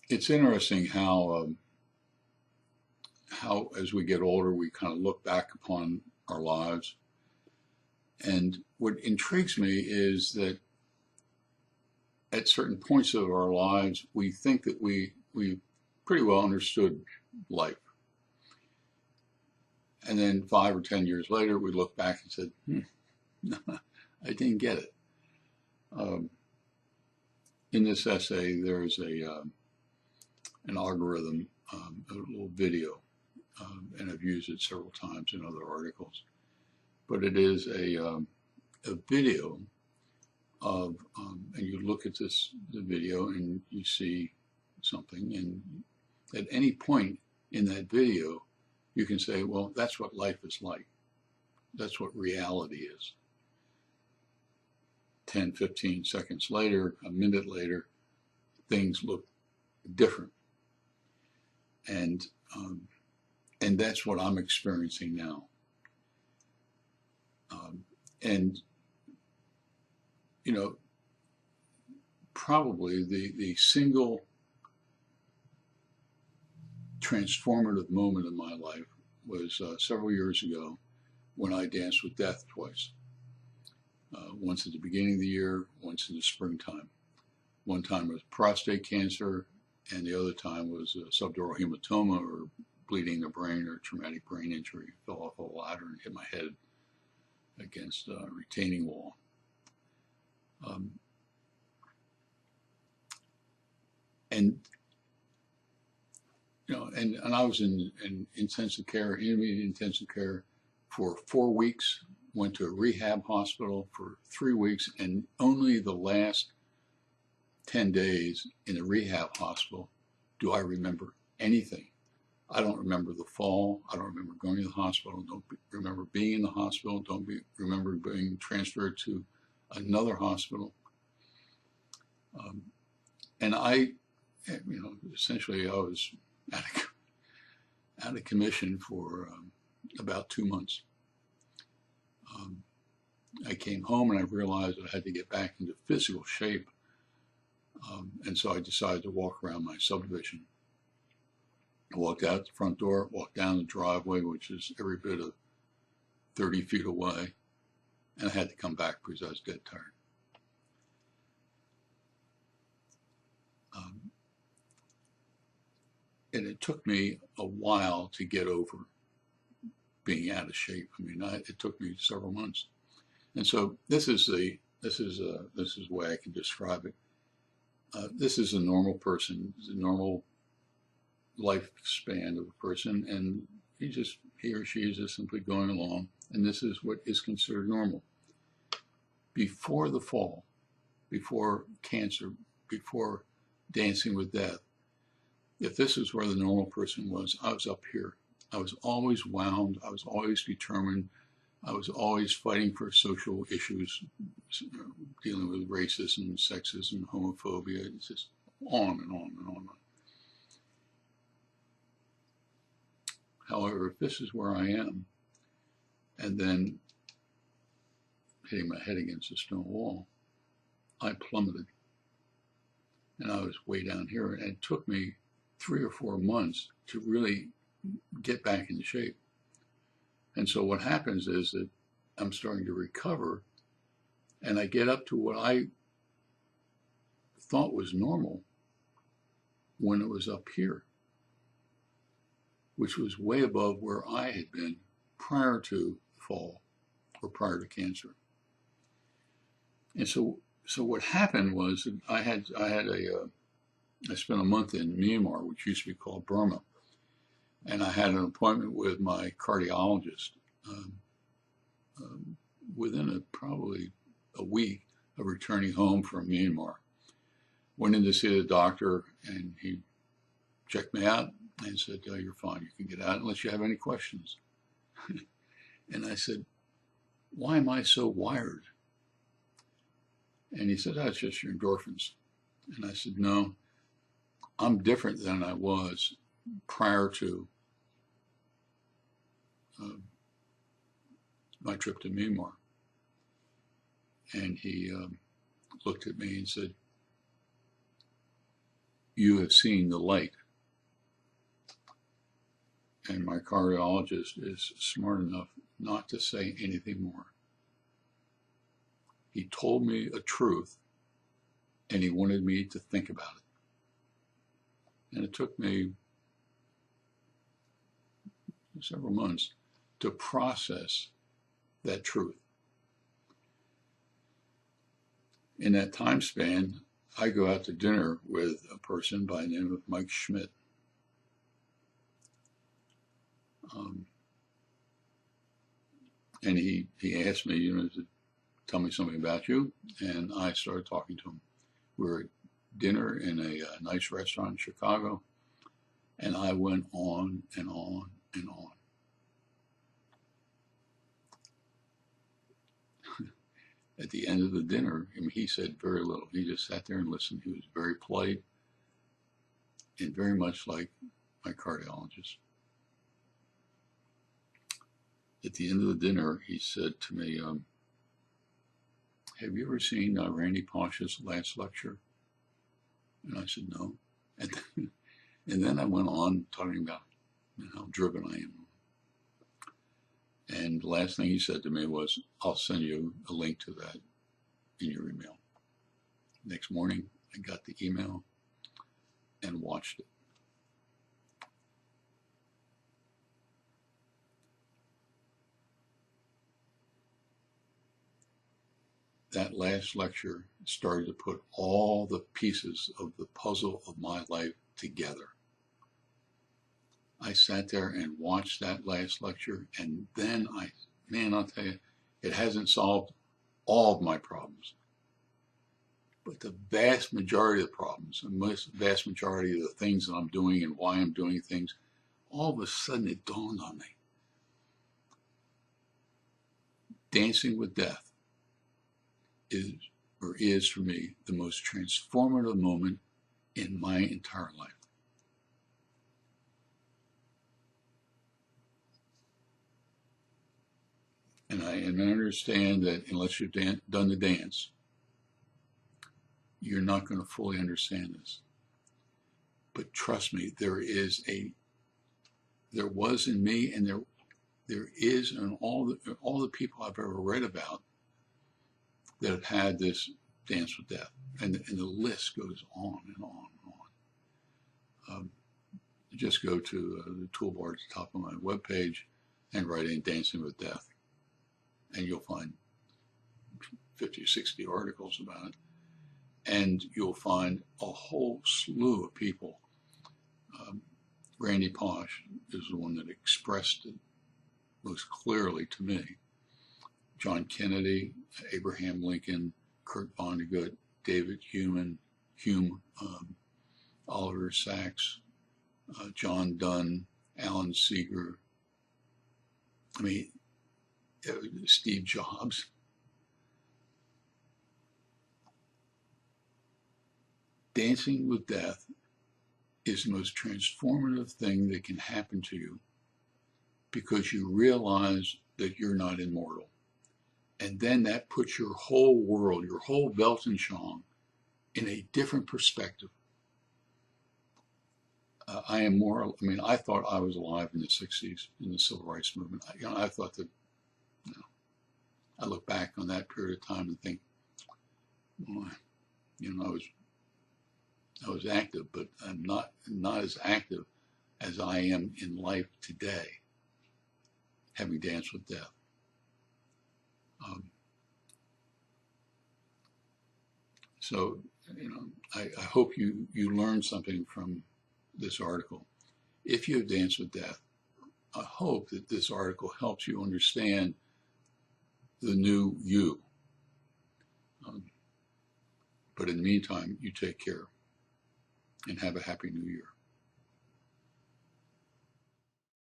It's interesting how as we get older we kind of look back upon our lives, and what intrigues me is that at certain points of our lives we think that we pretty well understood life, and then 5 or 10 years later we look back and said, no, I didn't get it. Um, in this essay there's an algorithm, a little video, and I've used it several times in other articles. But it is a video of, and you look at the video and you see something, and at any point in that video, you can say, well, that's what life is like. That's what reality is. 10, 15 seconds later, a minute later, things look different. And, um, and that's what I'm experiencing now. And, you know, probably the single transformative moment in my life was several years ago when I danced with death twice. Once at the beginning of the year, once in the springtime. One time was prostate cancer, and the other time was subdural hematoma, or bleeding the brain, or traumatic brain injury. Fell off a ladder and hit my head against a retaining wall. And you know, and I was in intensive care, intermediate intensive care, for 4 weeks. Went to a rehab hospital for 3 weeks, and only the last 10 days in the rehab hospital do I remember anything. I don't remember the fall. I don't remember going to the hospital. Don't remember being in the hospital. Don't remember being transferred to another hospital. And essentially I was out of commission for about 2 months. I came home and I realized I had to get back into physical shape. And so I decided to walk around my subdivision. I walked out the front door, walked down the driveway, which is every bit of 30 feet away, and I had to come back because I was dead tired. And it took me a while to get over being out of shape. I mean, it took me several months. And so this is the way I can describe it. This is a normal person, a normal lifespan of a person, and he or she is just simply going along, and this is what is considered normal. Before the fall, before cancer, before dancing with death, if this is where the normal person was, I was up here. I was always wound. I was always determined. I was always fighting for social issues, dealing with racism, sexism, homophobia. It's just on and on and on and on. However, if this is where I am, and then hitting my head against a stone wall, I plummeted. And I was way down here, and it took me 3 or 4 months to really get back into shape. And so what happens is that I'm starting to recover, and I get up to what I thought was normal when it was up here, which was way above where I had been prior to the fall or prior to cancer. And so what happened was that I spent a month in Myanmar, which used to be called Burma, and I had an appointment with my cardiologist within probably a week of returning home from Myanmar. Went in to see the doctor, and he checked me out and said, "Oh, you're fine. You can get out unless you have any questions." And I said, "Why am I so wired?" And he said, "Oh, it's just your endorphins." And I said, "No, I'm different than I was prior to my trip to Myanmar." And he looked at me and said, you have seen the light. And my cardiologist is smart enough not to say anything more. He told me a truth, and he wanted me to think about it. And it took me several months to process that truth. In that time span, I go out to dinner with a person by the name of Mike Schmidt. And he asked me, to tell me something about you, and I started talking to him. We were at dinner in a nice restaurant in Chicago, and I went on and on and on. At the end of the dinner, he said very little. He just sat there and listened. He was very polite and very much like my cardiologist. At the end of the dinner, he said to me, have you ever seen Randy Pausch's last lecture? And I said, no. And then I went on talking about how driven I am. And the last thing he said to me was, I'll send you a link to that in your email. Next morning, I got the email and watched it. That last lecture started to put all the pieces of the puzzle of my life together. I sat there and watched that last lecture, and then I'll tell you, it hasn't solved all of my problems. But the vast majority of the problems, the vast majority of the things that I'm doing and why I'm doing things, all of a sudden it dawned on me. Dancing with Death is for me the most transformative moment in my entire life. And I understand that unless you've done the dance, you're not going to fully understand this. But trust me, there was in me, and there is in all the people I've ever read about that have had this dance with death, and the list goes on and on and on. Just go to the toolbar at the top of my webpage and write in Dancing with Death, and you'll find 50 or 60 articles about it, and you'll find a whole slew of people. Randy Pausch is the one that expressed it most clearly to me. John Kennedy, Abraham Lincoln, Kurt Vonnegut, David Hume, Oliver Sacks, John Donne, Alan Seeger, Steve Jobs. Dancing with Death is the most transformative thing that can happen to you, because you realize that you're not immortal. And then that puts your whole world, your whole Weltanschauung, in a different perspective. I thought I was alive in the 60s in the civil rights movement. I thought that, I look back on that period of time and think, well, I was active, but I'm not as active as I am in life today, having danced with death. So, I hope you learned something from this article. If you have danced with death, I hope that this article helps you understand the new you. But in the meantime, you take care and have a happy new year.